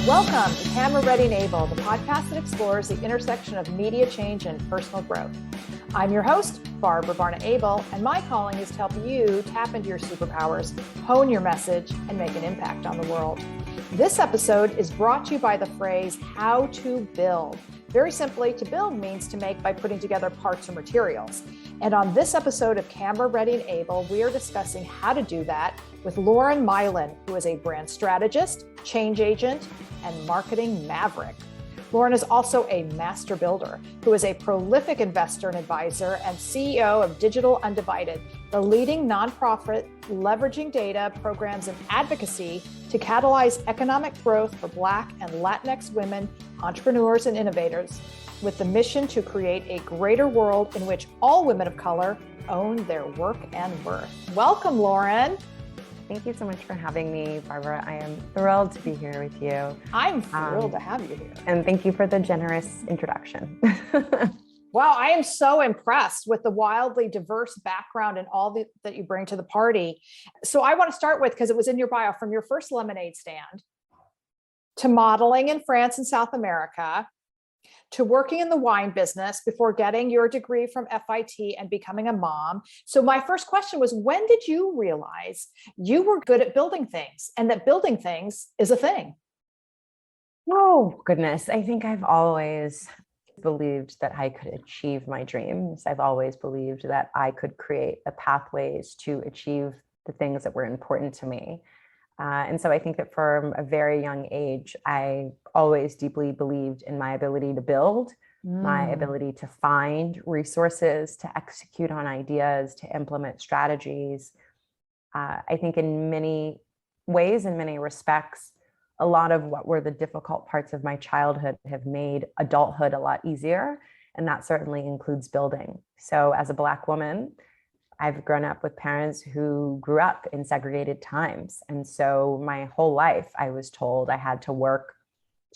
Welcome to Camera Ready and Abel, the podcast that explores the intersection of media change and personal growth. I'm your host, Barna Abel, and my calling is to help you tap into your superpowers, hone your message, and make an impact on the world. This episode is brought to you by the phrase, how to build. Very simply, to build means to make by putting together parts or materials. And on this episode of Camera Ready and Abel, we are discussing how to do that with Lauren Maillian, who is a brand strategist, change agent, and marketing maverick. Lauren is also a master builder who is a prolific investor and advisor and CEO of Digital Undivided, the leading nonprofit leveraging data, programs, and advocacy to catalyze economic growth for Black and Latinx women, entrepreneurs, and innovators, with the mission to create a greater world in which all women of color own their work and worth. Welcome, Lauren. Thank you so much for having me, Barbara. I am thrilled to be here with you. I'm thrilled to have you here. And thank you for the generous introduction. Wow, I am so impressed with the wildly diverse background and all that you bring to the party. So I want to start with, because it was in your bio, from your first lemonade stand to modeling in France and South America, to working in the wine business before getting your degree from FIT and becoming a mom. So my first question was, when did you realize you were good at building things and that building things is a thing? Oh, goodness. I think I've always believed that I could achieve my dreams. I've always believed that I could create the pathways to achieve the things that were important to me. And so I think that from a very young age, I always deeply believed in my ability to build, my ability to find resources, to execute on ideas, to implement strategies. I think in many ways, in many respects, a lot of what were the difficult parts of my childhood have made adulthood a lot easier. And that certainly includes building. So as a Black woman, I've grown up with parents who grew up in segregated times. And so my whole life, I was told I had to work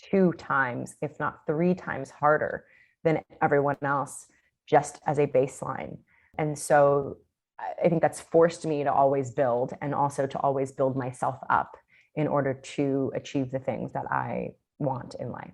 2 times, if not 3 times harder than everyone else, just as a baseline. And so I think that's forced me to always build, and also to always build myself up in order to achieve the things that I want in life.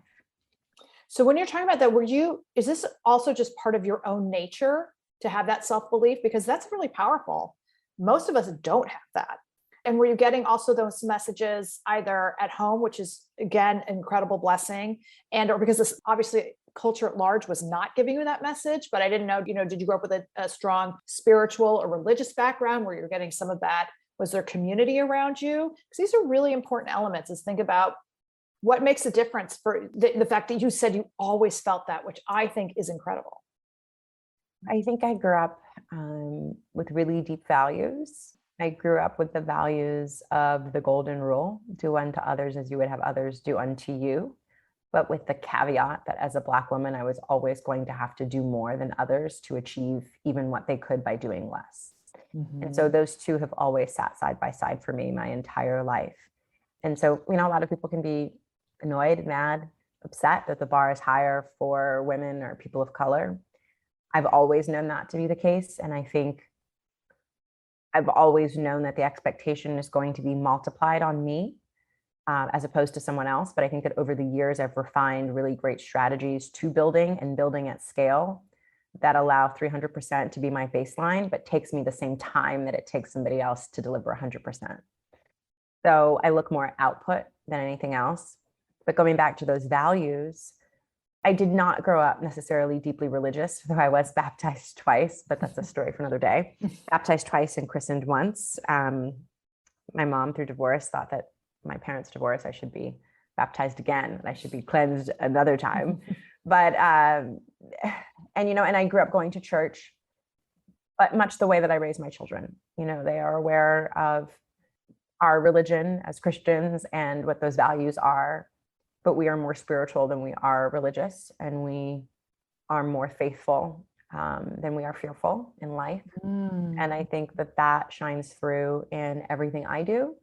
So when you're talking about that, is this also just part of your own nature to have that self-belief? Because that's really powerful. Most of us don't have that. And were you getting also those messages either at home, which is, again, an incredible blessing, and or because this obviously culture at large was not giving you that message, but I didn't know, did you grow up with a strong spiritual or religious background where you're getting some of that? Was there community around you? Because these are really important elements. Is think about what makes a difference for the fact that you said you always felt that, which I think is incredible. I think I grew up with really deep values. I grew up with the values of the golden rule, do unto others as you would have others do unto you, but with the caveat that as a Black woman, I was always going to have to do more than others to achieve even what they could by doing less. Mm-hmm. And so those two have always sat side by side for me my entire life. And so, a lot of people can be annoyed, mad, upset that the bar is higher for women or people of color. I've always known that to be the case. And I think I've always known that the expectation is going to be multiplied on me as opposed to someone else. But I think that over the years, I've refined really great strategies to building and building at scale that allow 300% to be my baseline, but takes me the same time that it takes somebody else to deliver 100%. So I look more at output than anything else. But going back to those values, I did not grow up necessarily deeply religious, though I was baptized twice, but that's a story for another day. Baptized twice and christened once. My mom, through divorce, thought that my parents' divorce, I should be baptized again, and I should be cleansed another time. But, and I grew up going to church, but much the way that I raised my children. They are aware of our religion as Christians and what those values are. But we are more spiritual than we are religious, and we are more faithful than we are fearful in life. And I think that shines through in everything I do,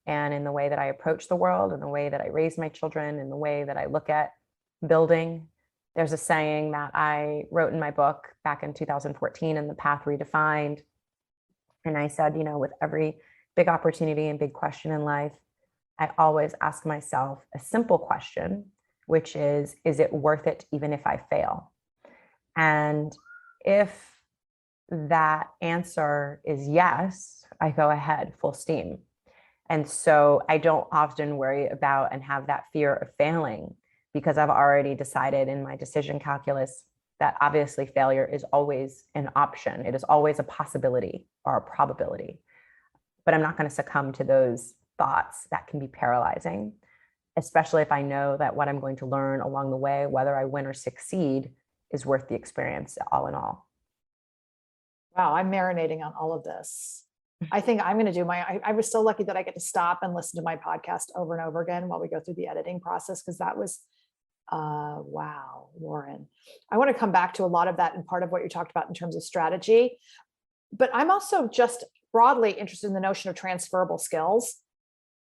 and in the way that I approach the world, and the way that I raise my children, and the way that I look at building. There's a saying that I wrote in my book back in 2014 in The Path Redefined. And I said, with every big opportunity and big question in life, I always ask myself a simple question, which is it worth it even if I fail? And if that answer is yes, I go ahead full steam. And so I don't often worry about and have that fear of failing, because I've already decided in my decision calculus that obviously failure is always an option. It is always a possibility or a probability. But I'm not going to succumb to those thoughts that can be paralyzing, especially if I know that what I'm going to learn along the way, whether I win or succeed, is worth the experience all in all. Wow, I'm marinating on all of this. I think I'm going to do I was so lucky that I get to stop and listen to my podcast over and over again while we go through the editing process, because that was, wow, Lauren. I want to come back to a lot of that and part of what you talked about in terms of strategy. But I'm also just broadly interested in the notion of transferable skills,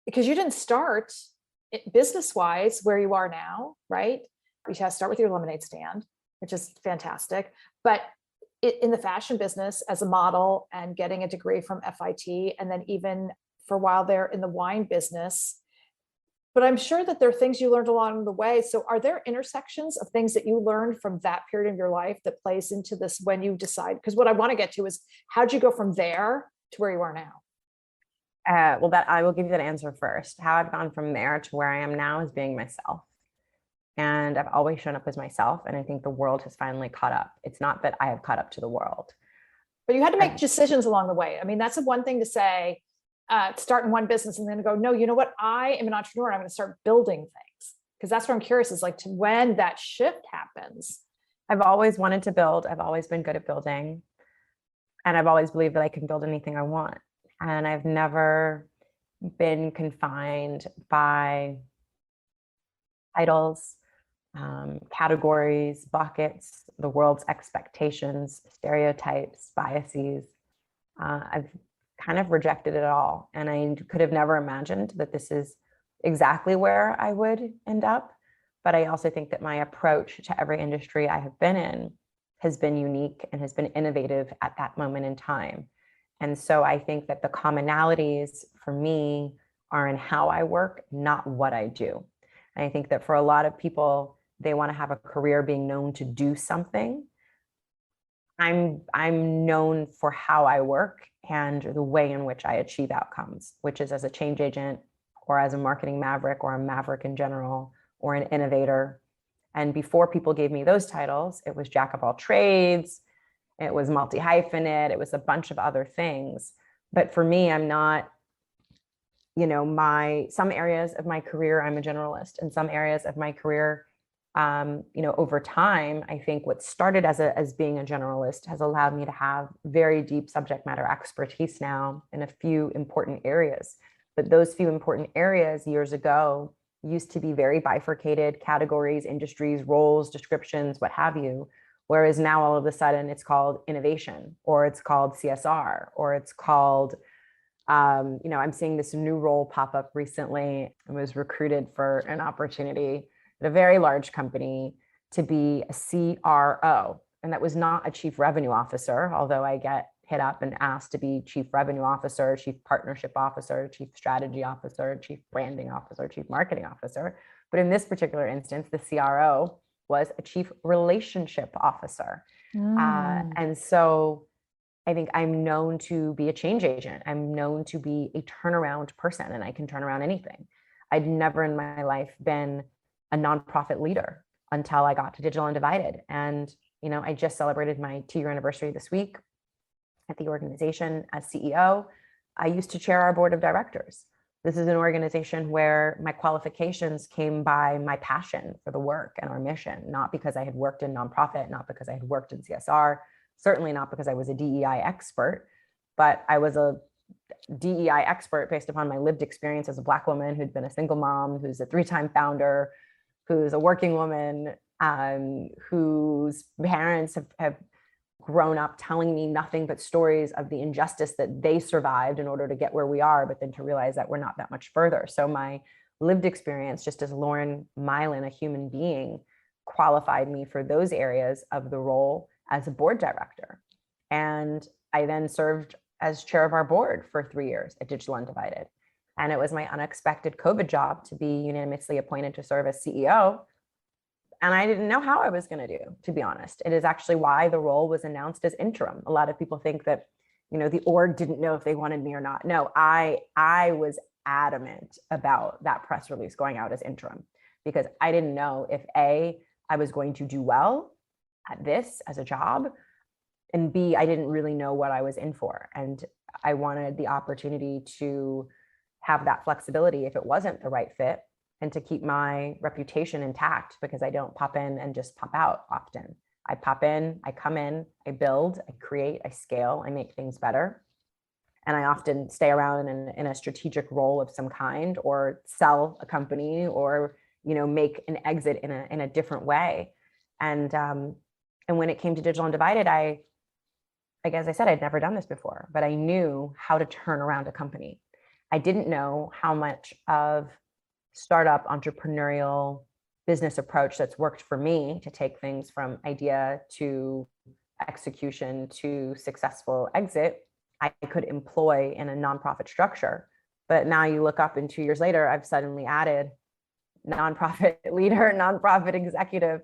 because you didn't start business-wise where you are now, right? You have to start with your lemonade stand, which is fantastic. But in the fashion business as a model and getting a degree from FIT, and then even for a while there in the wine business. But I'm sure that there are things you learned along the way. So are there intersections of things that you learned from that period of your life that plays into this when you decide? Because what I want to get to is, how'd you go from there to where you are now? Well, that I will give you that answer first. How I've gone from there to where I am now is being myself. And I've always shown up as myself. And I think the world has finally caught up. It's not that I have caught up to the world. But you had to make decisions along the way. I mean, that's one thing to say, start in one business and then go, no, you know what? I am an entrepreneur. I'm going to start building things. Because that's what I'm curious is like to when that shift happens. I've always wanted to build. I've always been good at building. And I've always believed that I can build anything I want. And I've never been confined by titles, categories, buckets, the world's expectations, stereotypes, biases. I've kind of rejected it all. And I could have never imagined that this is exactly where I would end up. But I also think that my approach to every industry I have been in has been unique and has been innovative at that moment in time. And so I think that the commonalities for me are in how I work, not what I do. And I think that for a lot of people, they want to have a career being known to do something. I'm known for how I work and the way in which I achieve outcomes, which is as a change agent or as a marketing maverick or a maverick in general or an innovator. And before people gave me those titles, it was jack of all trades, it was multi-hyphenate, it was a bunch of other things. But for me, I'm not, some areas of my career, I'm a generalist. In some areas of my career, over time, I think what started as being a generalist has allowed me to have very deep subject matter expertise now in a few important areas. But those few important areas years ago used to be very bifurcated categories, industries, roles, descriptions, what have you. Whereas now all of a sudden it's called innovation, or it's called CSR, or it's called, I'm seeing this new role pop up recently. I was recruited for an opportunity at a very large company to be a CRO. And that was not a chief revenue officer, although I get hit up and asked to be chief revenue officer, chief partnership officer, chief strategy officer, chief branding officer, chief marketing officer. But in this particular instance, the CRO was a chief relationship officer. And so I think I'm known to be a change agent. I'm known to be a turnaround person, and I can turn around anything. I'd never in my life been a nonprofit leader until I got to Digital Undivided. And, I just celebrated my 2-year anniversary this week at the organization as CEO. I used to chair our board of directors. This is an organization where my qualifications came by my passion for the work and our mission, not because I had worked in nonprofit, not because I had worked in CSR, certainly not because I was a DEI expert, but I was a DEI expert based upon my lived experience as a Black woman who'd been a single mom, who's a 3-time founder, who's a working woman, whose parents have grown up telling me nothing but stories of the injustice that they survived in order to get where we are, but then to realize that we're not that much further. So my lived experience, just as Lauren Maillian, a human being, qualified me for those areas of the role as a board director. And I then served as chair of our board for 3 years at Digital Undivided. And it was my unexpected COVID job to be unanimously appointed to serve as CEO. And I didn't know how I was going to do, to be honest. It is actually why the role was announced as interim. A lot of people think that, the org didn't know if they wanted me or not. No, I was adamant about that press release going out as interim, because I didn't know if A, I was going to do well at this as a job, and B, I didn't really know what I was in for. And I wanted the opportunity to have that flexibility if it wasn't the right fit, and to keep my reputation intact, because I don't pop in and just pop out often. I pop in, I come in, I build, I create, I scale, I make things better. And I often stay around in a strategic role of some kind, or sell a company, or, make an exit in a different way. And when it came to Digital Undivided, as I said, I'd never done this before, but I knew how to turn around a company. I didn't know how much of startup entrepreneurial business approach that's worked for me to take things from idea to execution to successful exit I could employ in a nonprofit structure. But now you look up and 2 years later, I've suddenly added nonprofit leader, nonprofit executive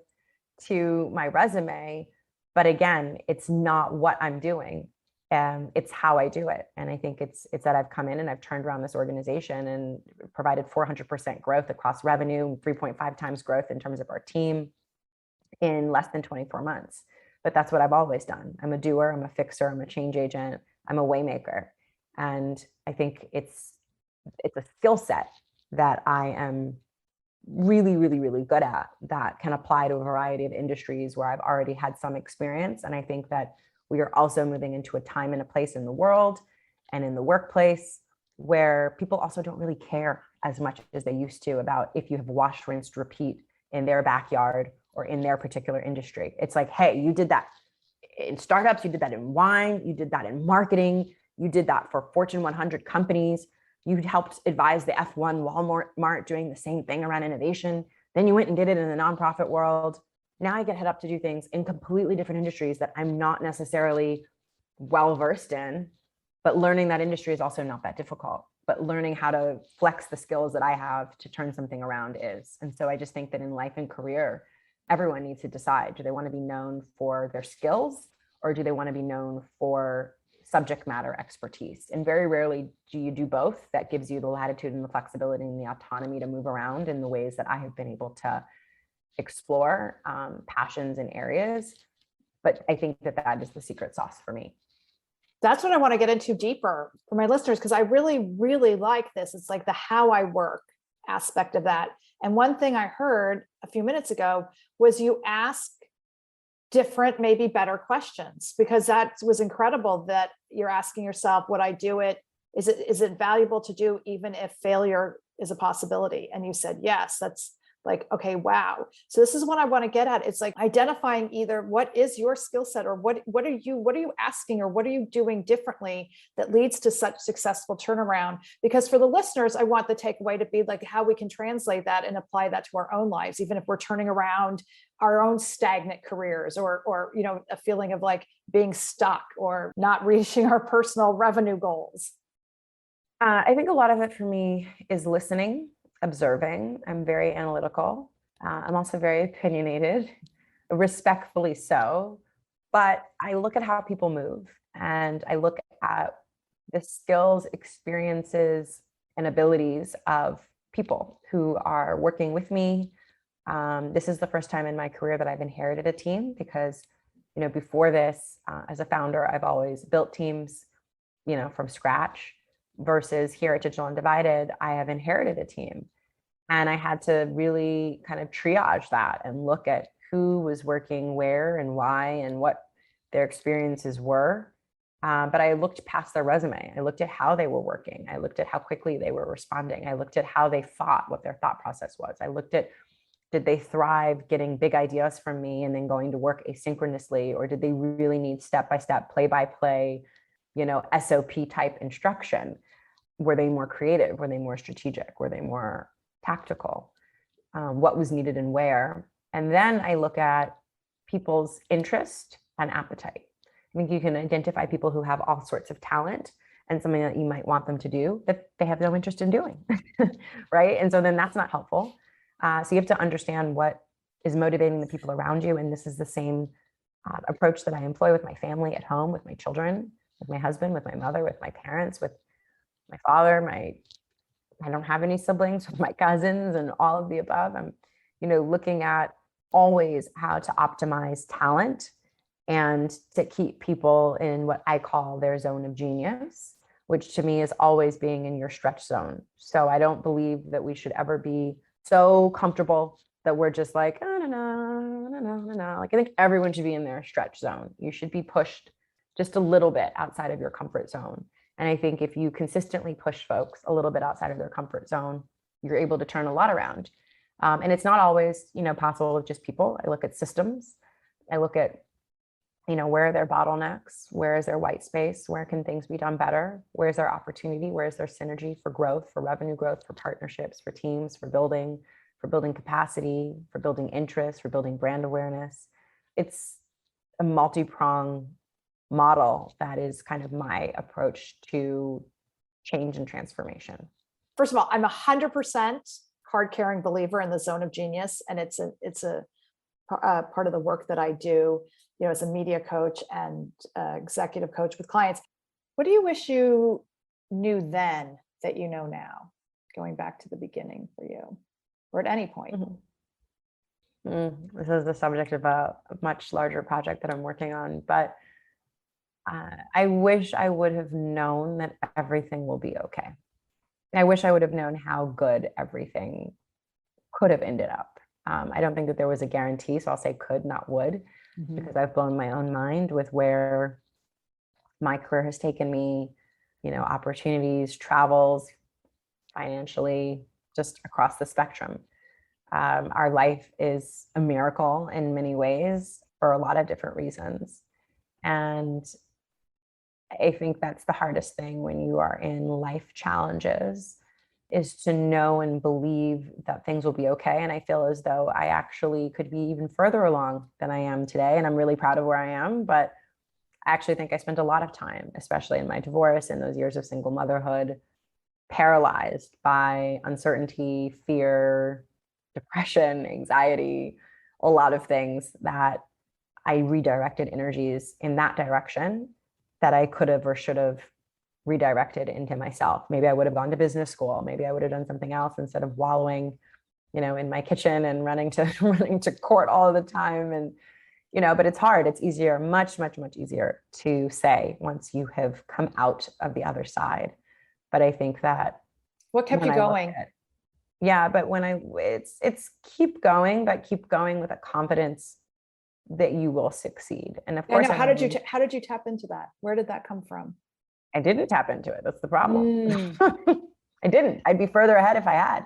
to my resume. But again, it's not what I'm doing. It's how I do it. And I think it's that I've come in and I've turned around this organization and provided 400% growth across revenue, 3.5 times growth in terms of our team in less than 24 months. But that's what I've always done. I'm a doer, I'm a fixer, I'm a change agent, I'm a waymaker. And I think it's a skill set that I am really, really, really good at, that can apply to a variety of industries where I've already had some experience. And I think that we are also moving into a time and a place in the world and in the workplace where people also don't really care as much as they used to about if you have washed, rinsed, repeat in their backyard or in their particular industry. It's like, hey, you did that in startups, you did that in wine, you did that in marketing, you did that for Fortune 100 companies, you helped advise the F1 Walmart doing the same thing around innovation. Then you went and did it in the nonprofit world. Now I get head up to do things in completely different industries that I'm not necessarily well-versed in, but learning that industry is also not that difficult. But learning how to flex the skills that I have to turn something around is. And so I just think that in life and career, everyone needs to decide, do they want to be known for their skills, or do they want to be known for subject matter expertise? And very rarely do you do both. That gives you the latitude and the flexibility and the autonomy to move around in the ways that I have been able to explore passions and areas. But I think that is the secret sauce for me. That's what I want to get into deeper for my listeners, because I really, really like this. It's like the how I work aspect of that. And one thing I heard a few minutes ago was you ask different, maybe better questions, because that was incredible that you're asking yourself, would I do it? Is it valuable to do even if failure is a possibility? And you said, yes. That's like, okay, wow. So this is what I want to get at. It's like identifying either what is your skill set, or what are you asking, or what are you doing differently that leads to such successful turnaround? Because for the listeners, I want the takeaway to be like how we can translate that and apply that to our own lives, even if we're turning around our own stagnant careers, or a feeling of like being stuck or not reaching our personal revenue goals. I think a lot of it for me is listening, observing. I'm very analytical. I'm also very opinionated, respectfully so. But I look at how people move, and I look at the skills, experiences, and abilities of people who are working with me. This is the first time in my career that I've inherited a team, because, before this, as a founder, I've always built teams, from scratch, versus here at Digital Undivided, I have inherited a team. And I had to really kind of triage that and look at who was working where and why and what their experiences were. But I looked past their resume. I looked at how they were working. I looked at how quickly they were responding. I looked at how they thought, what their thought process was. I looked at, did they thrive getting big ideas from me and then going to work asynchronously, or did they really need step-by-step, play-by-play, SOP type instruction? Were they more creative? Were they more strategic? Were they more tactical? What was needed and where? And then I look at people's interest and appetite. I think you can identify people who have all sorts of talent, and something that you might want them to do that they have no interest in doing. Right. And so then that's not helpful. So you have to understand what is motivating the people around you. And this is the same approach that I employ with my family at home, with my children, with my husband, with my mother, with my parents, with my father, I don't have any siblings, with my cousins and all of the above. I'm, looking at always how to optimize talent and to keep people in what I call their zone of genius, which to me is always being in your stretch zone. So I don't believe that we should ever be so comfortable that we're just like, oh, no. Like, I think everyone should be in their stretch zone. You should be pushed just a little bit outside of your comfort zone. And I think if you consistently push folks a little bit outside of their comfort zone, you're able to turn a lot around. And it's not always, possible with just people. I look at systems. I look at, where are their bottlenecks? Where is their white space? Where can things be done better? Where is there opportunity? Where is there synergy for growth, for revenue growth, for partnerships, for teams, for building capacity, for building interest, for building brand awareness? It's a multi-prong model that is kind of my approach to change and transformation. First of all, I'm 100% card-carrying believer in the zone of genius, and it's a part of the work that I do, as a media coach and executive coach with clients. What do you wish you knew then that you know now, going back to the beginning for you, or at any point? This is the subject of a much larger project that I'm working on, but I wish I would have known that everything will be okay. I wish I would have known how good everything could have ended up. I don't think that there was a guarantee, so I'll say could, not would, because I've blown my own mind with where my career has taken me, opportunities, travels, financially, just across the spectrum. Our life is a miracle in many ways for a lot of different reasons. And I think that's the hardest thing when you are in life challenges, is to know and believe that things will be okay. And I feel as though I actually could be even further along than I am today. And I'm really proud of where I am. But I actually think I spent a lot of time, especially in my divorce and those years of single motherhood, paralyzed by uncertainty, fear, depression, anxiety, a lot of things that I redirected energies in that direction that I could have or should have redirected into myself. Maybe I would have gone to business school. Maybe I would have done something else instead of wallowing, in my kitchen and running to court all the time. And, but it's hard. It's easier, much, much, much easier to say once you have come out of the other side. But I think that what kept you going? But it's keep going, but keep going with a confidence that you will succeed. And of course, how did you tap into that? Where did that come from? I didn't tap into it. That's the problem. I didn't. I'd be further ahead if I had.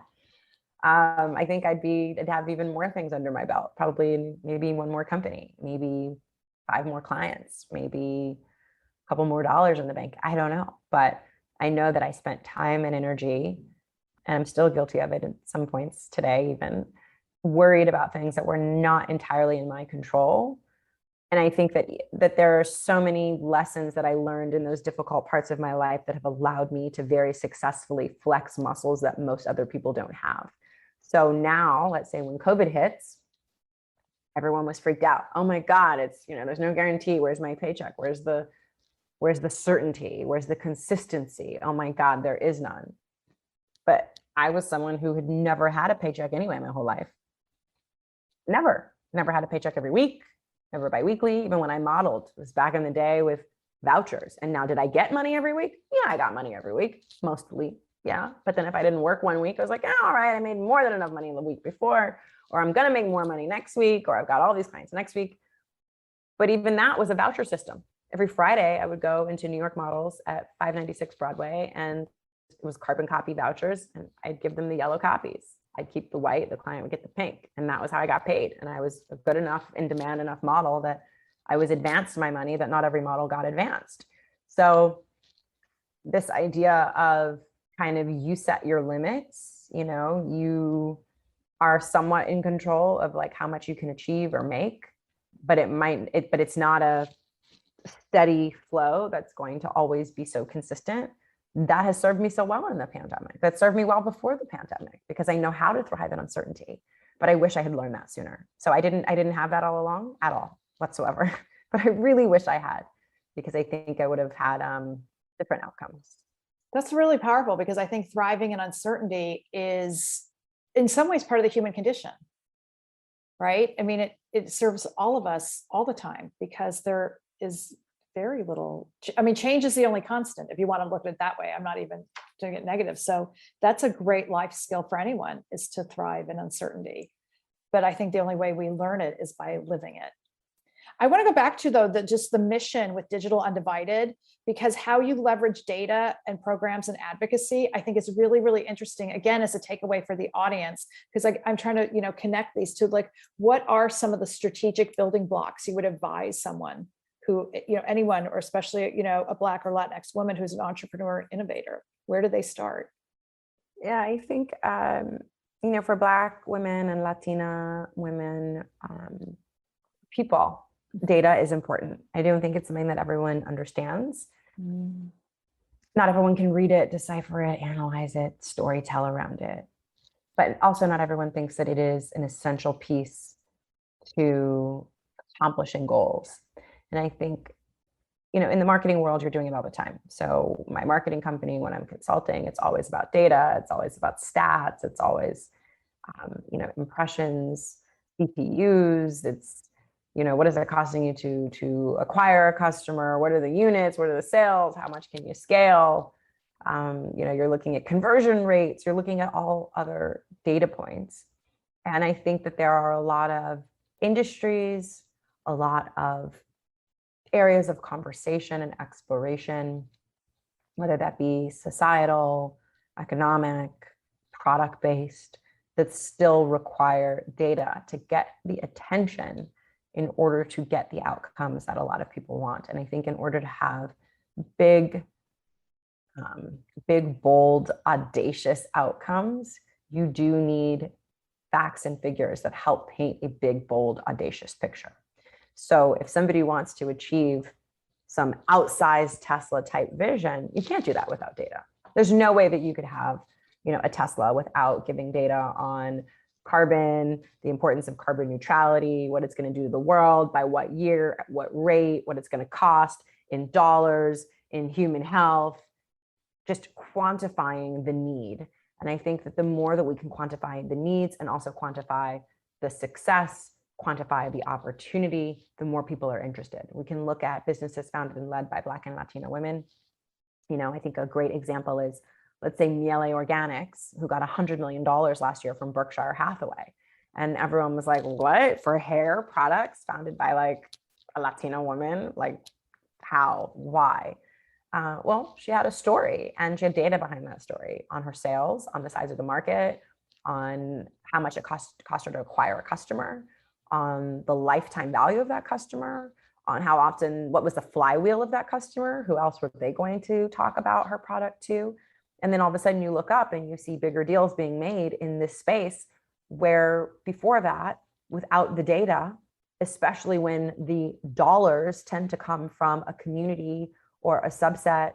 I think I'd have even more things under my belt, probably maybe one more company, maybe 5 more clients, maybe a couple more dollars in the bank. I don't know. But I know that I spent time and energy, and I'm still guilty of it at some points today, even worried about things that were not entirely in my control. And I think that there are so many lessons that I learned in those difficult parts of my life that have allowed me to very successfully flex muscles that most other people don't have. So now, let's say when COVID hits, everyone was freaked out. Oh my God, it's, there's no guarantee. Where's my paycheck? Where's the certainty? Where's the consistency? Oh my God, there is none. But I was someone who had never had a paycheck anyway my whole life. Never had a paycheck every week. Never biweekly. Even when I modeled, it was back in the day with vouchers. And now, did I get money every week? Yeah, I got money every week, mostly. Yeah. But then if I didn't work one week, I was like, all right, I made more than enough money the week before, or I'm going to make more money next week, or I've got all these clients next week. But even that was a voucher system. Every Friday, I would go into New York Models at 596 Broadway, and it was carbon copy vouchers, and I'd give them the yellow copies. I'd keep the white, the client would get the pink. And that was how I got paid. And I was a good enough, in demand enough model that I was advanced my money that not every model got advanced. So this idea of kind of you set your limits, you are somewhat in control of like how much you can achieve or make, but it's not a steady flow that's going to always be so consistent. That has served me so well in the pandemic. That served me well before the pandemic, because I know how to thrive in uncertainty. But I wish I had learned that sooner. So I didn't have that all along at all whatsoever. But I really wish I had, because I think I would have had different outcomes. That's really powerful, because I think thriving in uncertainty is in some ways part of the human condition, right? I mean, it serves all of us all the time, because there is very little, I mean, change is the only constant, if you want to look at it that way. I'm not even doing it negative. So that's a great life skill for anyone, is to thrive in uncertainty. But I think the only way we learn it is by living it. I want to go back to, though, just the mission with Digital Undivided, because how you leverage data and programs and advocacy, I think is really, really interesting. Again, as a takeaway for the audience, because I'm trying to, connect these to, like, what are some of the strategic building blocks you would advise someone who, anyone, or especially, a Black or Latinx woman who's an entrepreneur and innovator? Where do they start? Yeah, I think, for Black women and Latina women, people, data is important. I don't think it's something that everyone understands. Not everyone can read it, decipher it, analyze it, storytell around it. But also not everyone thinks that it is an essential piece to accomplishing goals. And I think, in the marketing world, you're doing it all the time. So my marketing company, when I'm consulting, it's always about data. It's always about stats. It's always, impressions, BPUs. It's, what is it costing you to acquire a customer? What are the units? What are the sales? How much can you scale? You're looking at conversion rates. You're looking at all other data points. And I think that there are a lot of industries, a lot of areas of conversation and exploration, whether that be societal, economic, product-based, that still require data to get the attention in order to get the outcomes that a lot of people want. And I think in order to have big, bold, audacious outcomes, you do need facts and figures that help paint a big, bold, audacious picture. So if somebody wants to achieve some outsized Tesla type vision, you can't do that without data. There's no way that you could have, a Tesla without giving data on carbon, the importance of carbon neutrality, what it's going to do to the world, by what year, at what rate, what it's going to cost in dollars, in human health, just quantifying the need. And I think that the more that we can quantify the needs and also quantify the success, quantify the opportunity, the more people are interested. We can look at businesses founded and led by Black and Latina women. I think a great example is, let's say, Miele Organics, who got $100 million last year from Berkshire Hathaway. And everyone was like, what? For hair products founded by like a Latina woman? Like, how? Why? Well, she had a story, and she had data behind that story on her sales, on the size of the market, on how much it cost her to acquire a customer, on the lifetime value of that customer, on how often, what was the flywheel of that customer, who else were they going to talk about her product to? And then all of a sudden you look up and you see bigger deals being made in this space, where before that, without the data, especially when the dollars tend to come from a community or a subset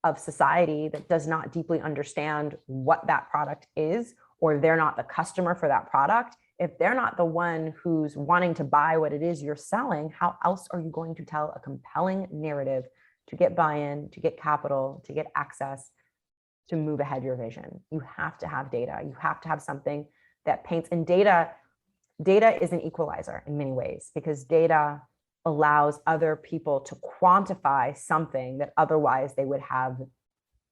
of society that does not deeply understand what that product is, or they're not the customer for that product, if they're not the one who's wanting to buy what it is you're selling, how else are you going to tell a compelling narrative to get buy-in, to get capital, to get access, to move ahead your vision? You have to have data. You have to have something that paints, and data is an equalizer in many ways, because data allows other people to quantify something that otherwise they would have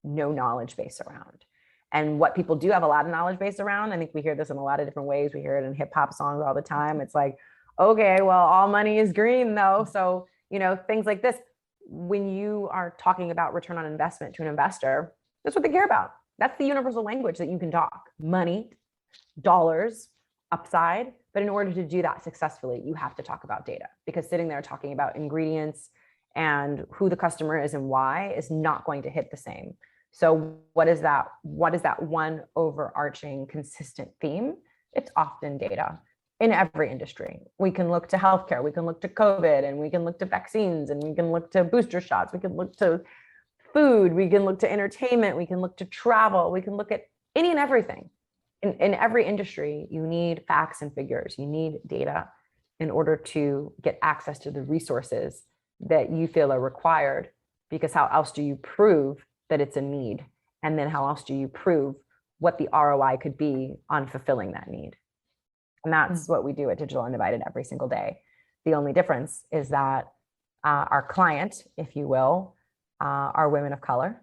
no knowledge base around. And what people do have a lot of knowledge base around, I think we hear this in a lot of different ways. We hear it in hip hop songs all the time. It's like, okay, well, all money is green though. So, things like this, when you are talking about return on investment to an investor, that's what they care about. That's the universal language that you can talk: money, dollars, upside. But in order to do that successfully, you have to talk about data, because sitting there talking about ingredients and who the customer is and why is not going to hit the same. So what is that one overarching consistent theme? It's often data. in every industry. We can look to healthcare, we can look to COVID, and we can look to vaccines, and we can look to booster shots, we can look to food, we can look to entertainment, we can look to travel, we can look at any and everything. In every industry, you need facts and figures, you need data in order to get access to the resources that you feel are required, because how else do you prove that it's a need? And then how else do you prove what the ROI could be on fulfilling that need? And that's what we do at Digital Undivided every single day. The only difference is that our client, if you will, are women of color,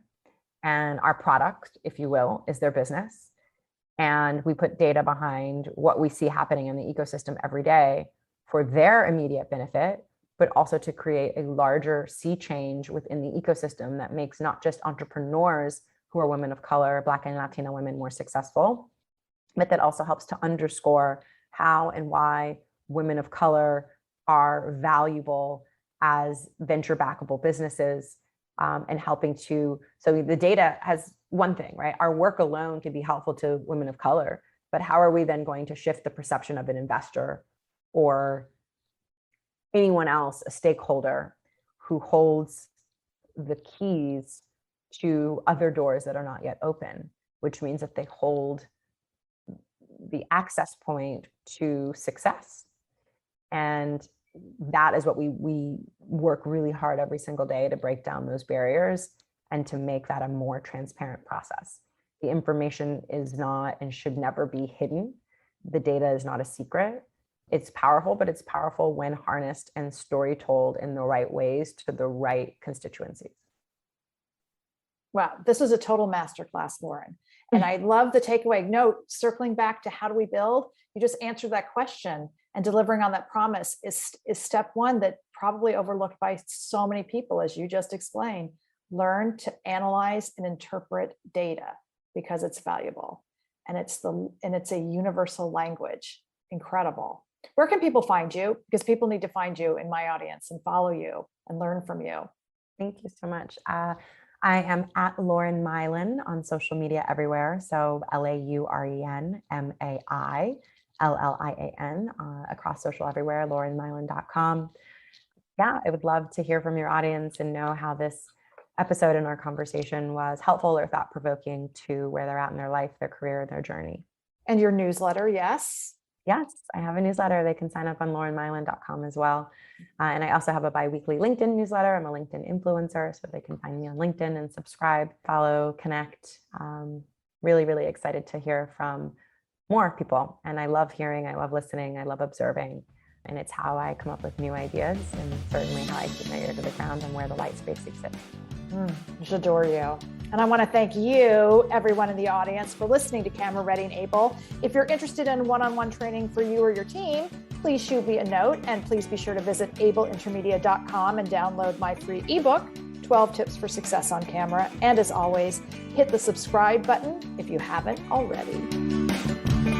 and our product, if you will, is their business. And we put data behind what we see happening in the ecosystem every day for their immediate benefit, but also to create a larger sea change within the ecosystem that makes not just entrepreneurs who are women of color, Black and Latina women, more successful, but that also helps to underscore how and why women of color are valuable as venture backable businesses, and helping to, so the data has one thing, right? Our work alone can be helpful to women of color, but how are we then going to shift the perception of an investor or anyone else, a stakeholder who holds the keys to other doors that are not yet open, which means that they hold the access point to success. And that is what we work really hard every single day to break down those barriers and to make that a more transparent process. The information is not and should never be hidden. The data is not a secret. It's powerful, but it's powerful when harnessed and story told in the right ways to the right constituencies. Wow, this was a total masterclass, Lauren. And I love the takeaway note, circling back to how do we build? You just answered that question, and delivering on that promise is step one that probably overlooked by so many people, as you just explained. Learn to analyze and interpret data because it's valuable, and it's a universal language. Incredible. Where can people find you? Because people need to find you in my audience and follow you and learn from you. Thank you so much. I am at Lauren Maillian on social media everywhere. So LaurenMaillian, across social everywhere, laurenmaillian.com. Yeah, I would love to hear from your audience and know how this episode in our conversation was helpful or thought-provoking to where they're at in their life, their career, their journey. And your newsletter, yes? Yes, I have a newsletter. They can sign up on laurenmaillian.com as well. And I also have a bi-weekly LinkedIn newsletter. I'm a LinkedIn influencer, so they can find me on LinkedIn and subscribe, follow, connect. Really, really excited to hear from more people. And I love hearing, I love listening, I love observing. And it's how I come up with new ideas, and certainly how I keep my ear to the ground and where the white space exists. Just adore you. And I want to thank you, everyone in the audience, for listening to Camera Ready and Able. If you're interested in one-on-one training for you or your team, please shoot me a note, and please be sure to visit abelintermedia.com and download my free ebook, 12 Tips for Success on Camera. And as always, hit the subscribe button if you haven't already.